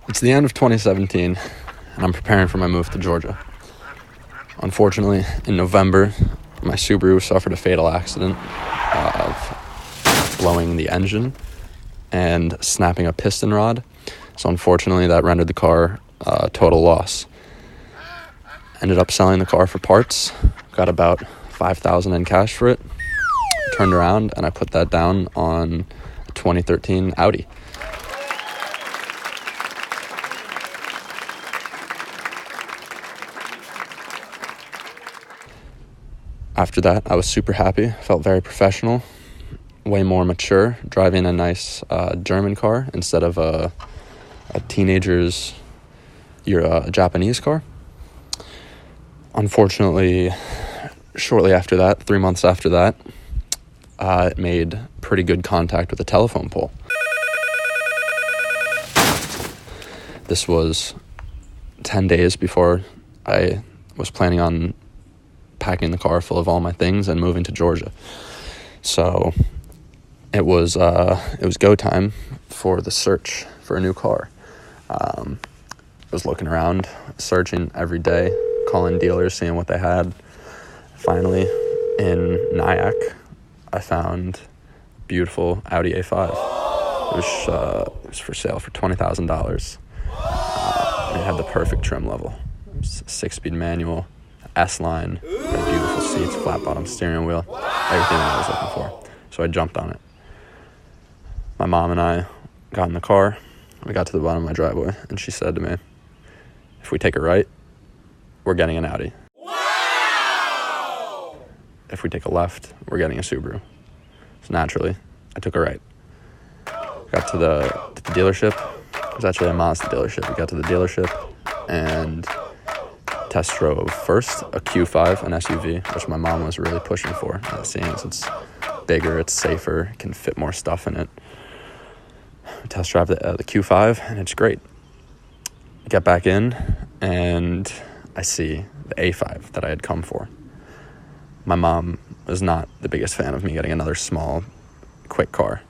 It's the end of 2017, and I'm preparing for my move to Georgia. Unfortunately, in November, my Subaru suffered a fatal accident of blowing the engine and snapping a piston rod. So unfortunately, that rendered the car a total loss. Ended up selling the car for parts, got about $5,000 in cash for it, turned around, and I put that down on a 2013 Audi. After that, I was super happy, felt very professional, way more mature, driving a nice German car instead of a teenager's Japanese car. Unfortunately, shortly after that, 3 months after that, it made pretty good contact with a telephone pole. This was 10 days before I was planning on packing the car full of all my things and moving to Georgia. So it was go time for the search for a new car. I was looking around, searching every day, calling dealers, seeing what they had. Finally, in Nyack, I found a beautiful Audi A5. It was for sale for $20,000. It had the perfect trim level. It was a 6-speed manual, S-line, had beautiful seats, flat bottom steering wheel, everything that I was looking for. So I jumped on it. My mom and I got in the car. We got to the bottom of my driveway, and she said to me, "If we take a right, we're getting an Audi. Wow! If we take a left, we're getting a Subaru." So naturally, I took a right. Got to the dealership. It was actually a Mazda dealership. We got to the dealership and test drove first a Q5, an SUV, which my mom was really pushing for, seeing as it's bigger, it's safer, can fit more stuff in it. We test drive the Q5, and it's great. Get back in, and I see the A5 that I had come for. My mom was not the biggest fan of me getting another small, quick car.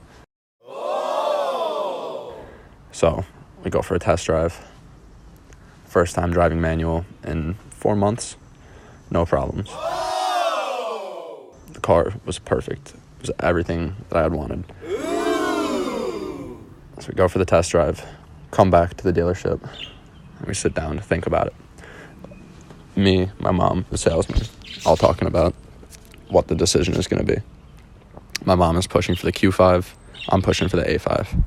So we go for a test drive. First time driving manual in 4 months, no problems. The car was perfect. It was everything that I had wanted. So we go for the test drive, come back to the dealership, and we sit down to think about it. Me, my mom, the salesman, all talking about what the decision is going to be. My mom is pushing for the Q5. I'm pushing for the A5.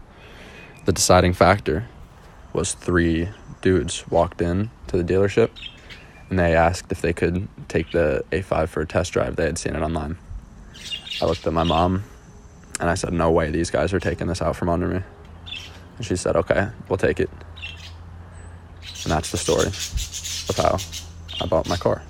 The deciding factor was 3 dudes walked in to the dealership, and they asked if they could take the A5 for a test drive. They had seen it online. I looked at my mom, and I said, "No way, these guys are taking this out from under me." And she said, "Okay, we'll take it." And that's the story of how I bought my car.